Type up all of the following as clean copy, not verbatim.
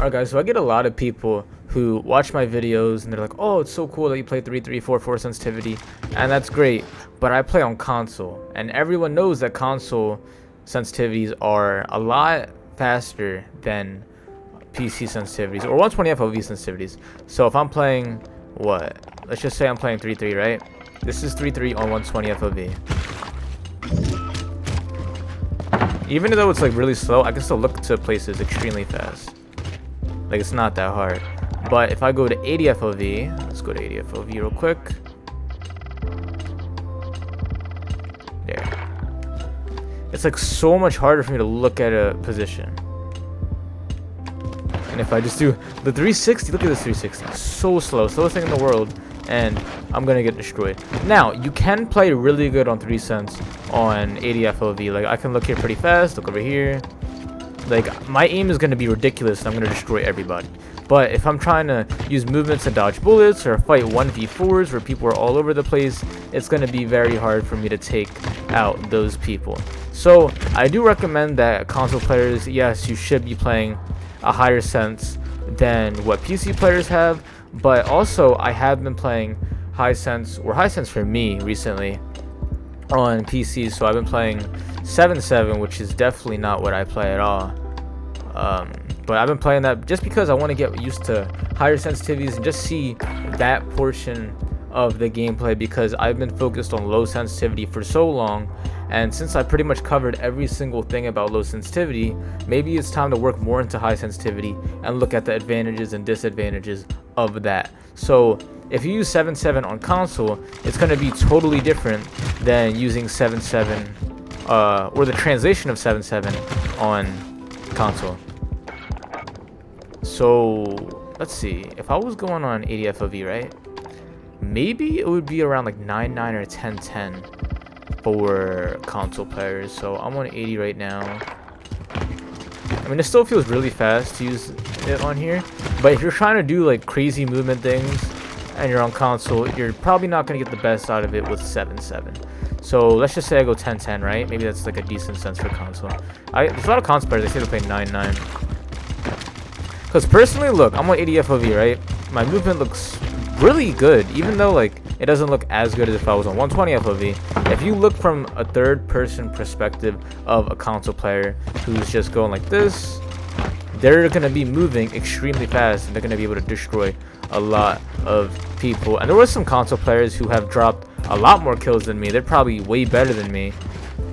Alright guys, so I get a lot of people who watch my videos and they're like, oh, it's so cool that you play 3.3.4.4 sensitivity, and that's great, but I play on console, and everyone knows that console sensitivities are a lot faster than PC sensitivities, or 120 FOV sensitivities. So if I'm playing, what? Let's just say I'm playing 3.3, right? This is 3.3 on 120 FOV. Even though it's like really slow, I can still look to places extremely fast. Like, it's not that hard. But if I go to 80 FOV, let's go to 80 FOV real quick. There. It's like so much harder for me to look at a position. And if I just do the 360, look at this 360. So slow, slowest thing in the world, and I'm gonna get destroyed. Now, you can play really good on 3 cents on 80 FOV. Like, I can look here pretty fast, look over here. Like, my aim is gonna be ridiculous, and I'm gonna destroy everybody. But if I'm trying to use movements to dodge bullets or fight 1v4s where people are all over the place, it's gonna be very hard for me to take out those people. So I do recommend that console players, yes, you should be playing a higher sense than what PC players have, but also I have been playing high sense for me recently on PC. So I've been playing 7.7, which is definitely not what I play at all. But I've been playing that just because I want to get used to higher sensitivities and just see that portion of the gameplay, because I've been focused on low sensitivity for so long, and since I pretty much covered every single thing about low sensitivity, maybe it's time to work more into high sensitivity and look at the advantages and disadvantages of that. So if you use 7.7 on console, it's going to be totally different than using 7.7 or the translation of 7.7 on console. So let's see, if I was going on 80 FOV, right, maybe it would be around like 9.9 or 10.10 for console players. So I'm on 80 right now. I mean, it still feels really fast to use it on here, but if you're trying to do like crazy movement things and you're on console, you're probably not going to get the best out of it with 7.7. So let's just say I go 10.10, right? Maybe that's like a decent sense for console. There's a lot of console players, they say they play 9.9. Because personally, look, I'm on 80 FOV, right? My movement looks really good, even though like it doesn't look as good as if I was on 120 FOV. If you look from a third-person perspective of a console player who's just going like this, they're going to be moving extremely fast, and they're going to be able to destroy a lot of people. And there were some console players who have dropped a lot more kills than me. They're probably way better than me,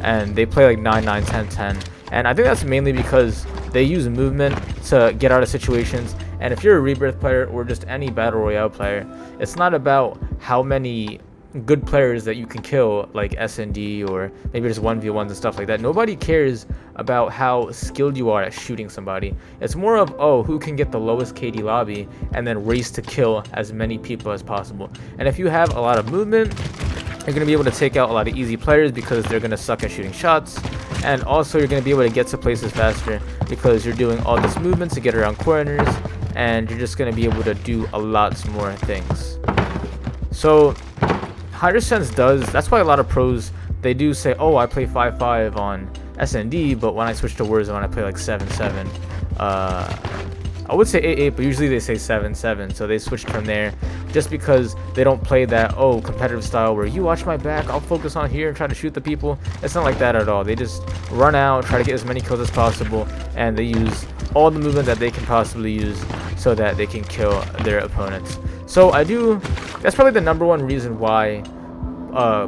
and they play like 9.9, 10.10. And I think that's mainly because they use movement to get out of situations. And if you're a Rebirth player or just any Battle Royale player, it's not about how many good players that you can kill, like S&D or maybe just 1v1s and stuff like that. Nobody cares about how skilled you are at shooting somebody. It's more of, oh, who can get the lowest KD lobby and then race to kill as many people as possible. And if you have a lot of movement, you're going to be able to take out a lot of easy players because they're going to suck at shooting shots. And also you're going to be able to get to places faster because you're doing all this movement to get around corners, and you're just going to be able to do a lot more things. So higher sense that's why a lot of pros, they do say, oh, I play 5.5 on S&D, but when I switch to Warzone I play like 7.7. I would say 8.8, but usually they say 7.7, so they switched from there just because they don't play that, oh, competitive style where you watch my back, I'll focus on here and try to shoot the people. It's not like that at all. They just run out, try to get as many kills as possible, and they use all the movement that they can possibly use so that they can kill their opponents. So that's probably the #1 reason why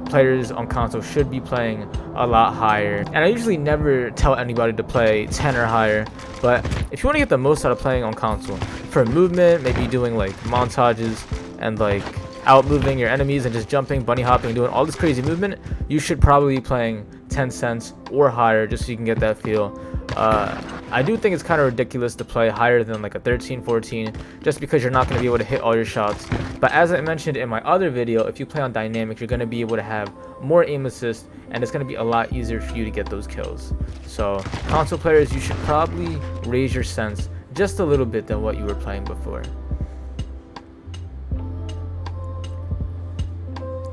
players on console should be playing a lot higher. And I usually never tell anybody to play 10 or higher, but if you want to get the most out of playing on console for movement, maybe doing like montages and like out moving your enemies and just jumping, bunny hopping, doing all this crazy movement, you should probably be playing 10 cents or higher just so you can get that feel. I do think it's kind of ridiculous to play higher than like a 13, 14 just because you're not going to be able to hit all your shots. But as I mentioned in my other video, if you play on dynamic, you're going to be able to have more aim assist, and it's going to be a lot easier for you to get those kills. So console players, you should probably raise your sense just a little bit than what you were playing before.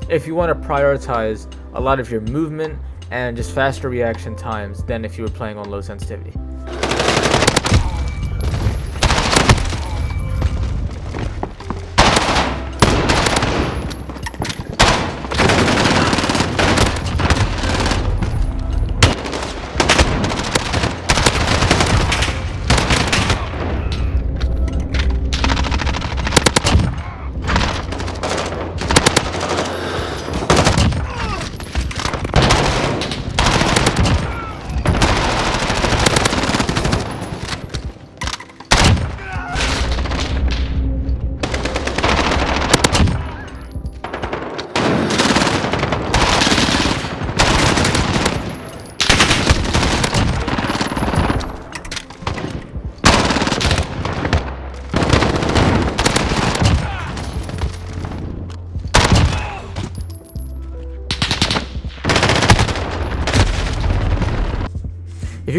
If you want to prioritize a lot of your movement and just faster reaction times than if you were playing on low sensitivity.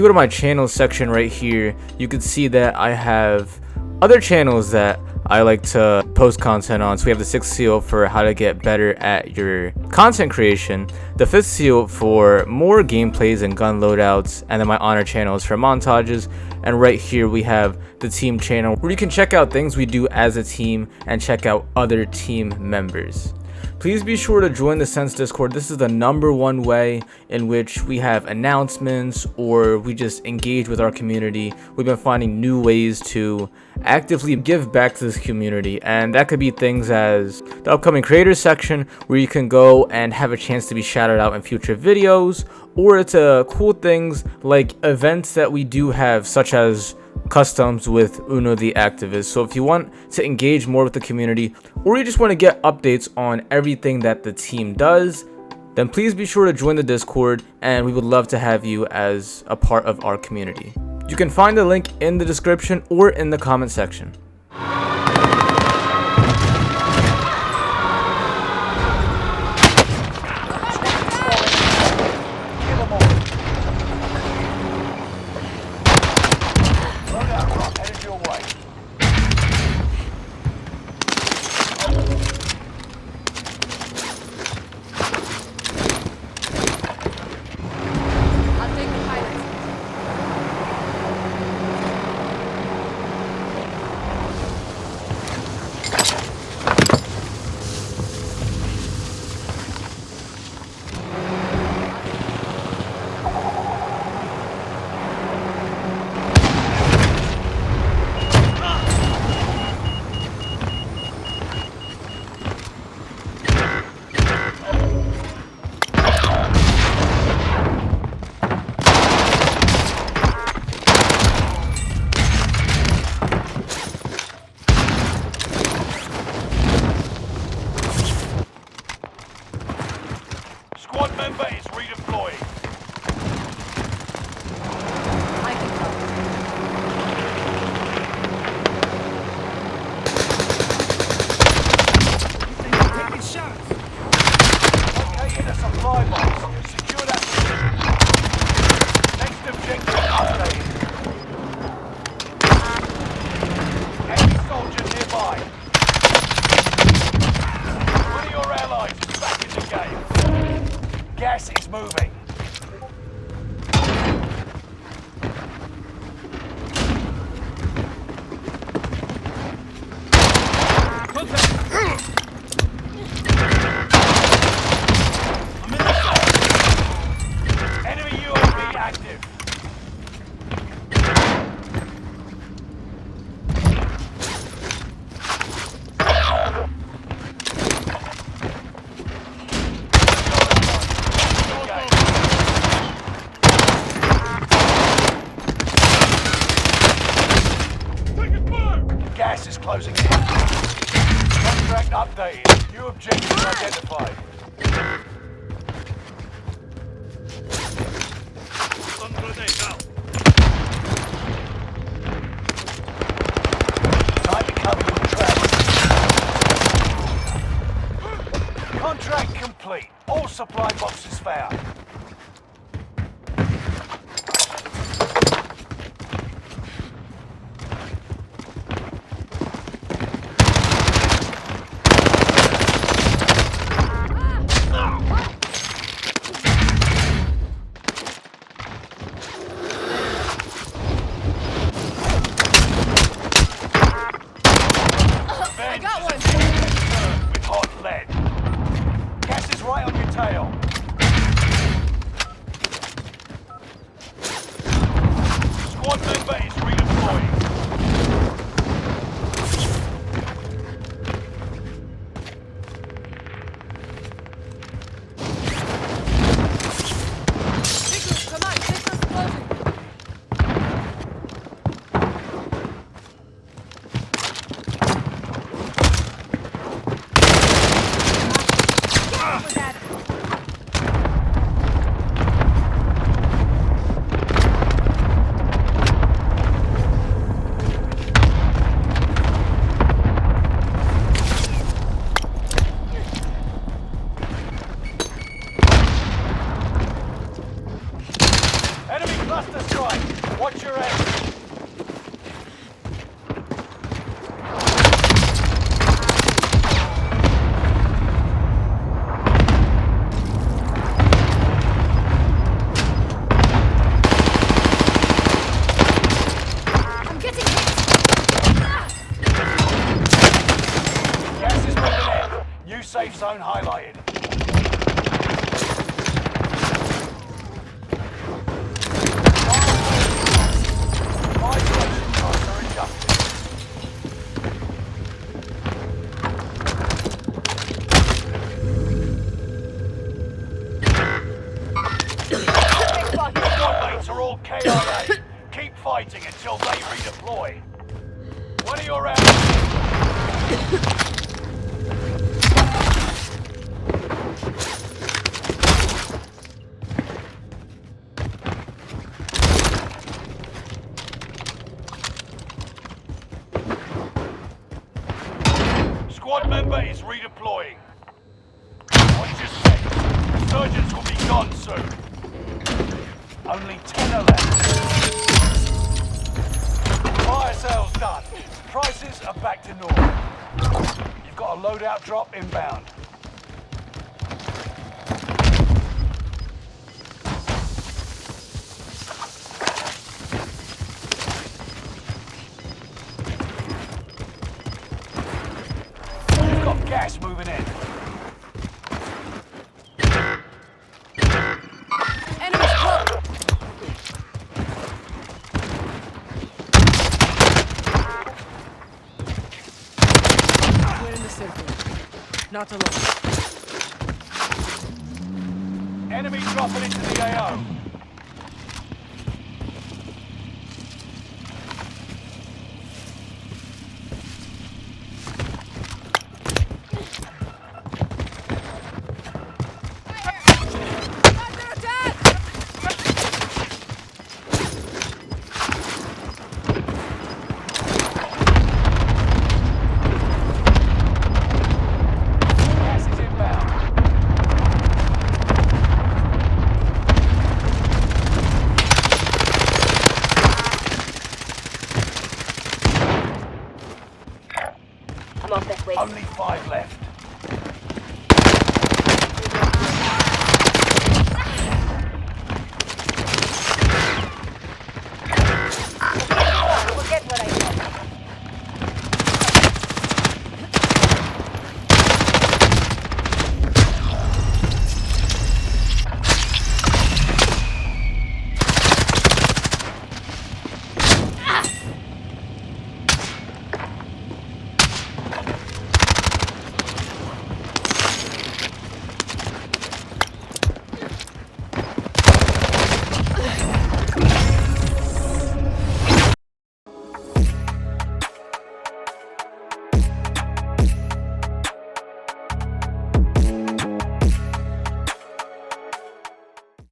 go to my channel section right here, you can see that I have other channels that I like to post content on. So we have the 6th seal for how to get better at your content creation, the 5th seal for more gameplays and gun loadouts, and then my honor channels for montages. And right here we have the team channel where you can check out things we do as a team and check out other team members. Please be sure to join the Sense Discord. This is the #1 way in which we have announcements or we just engage with our community. We've been finding new ways to actively give back to this community, and that could be things as the upcoming creators section where you can go and have a chance to be shouted out in future videos, or it's cool things like events that we do have, such as customs with Uno the Activist. So if you want to engage more with the community, or you just want to get updates on everything that the team does, then please be sure to join the Discord, and we would love to have you as a part of our community. You can find the link in the description or in the comment section. Squad member is redeploying. I can help. Taking shots. Okay, in a supply box. Secure that position. Next objective updated. Enemy soldiers nearby. One of your allies is back in the game. Gas is moving. Enemy UAV active. Gas is closing in. Contract updated. New objectives identified. Time to cover your tracks. Contract complete. All supply boxes found. With hot lead. Gas is right on your tail. Squad member is redeploying. Come on, signal's closing. your head. I'm getting hit. Gas is moving in. New safe zone highlighted. Isolation costs are adjusted. Squad mates are all KIA. Keep fighting until they redeploy. One of your enemies. Squad member is redeploying. Watch your six. Resurgence will be gone soon. Only 10 are left. Fire sales done. Prices are back to normal. You've got a loadout drop inbound. You've got gas moving in. Enemies close. We're in the circle. Not alone. Enemy dropping into the AO. Under attack! Gas is inbound. I'm off this way. Only 5 left.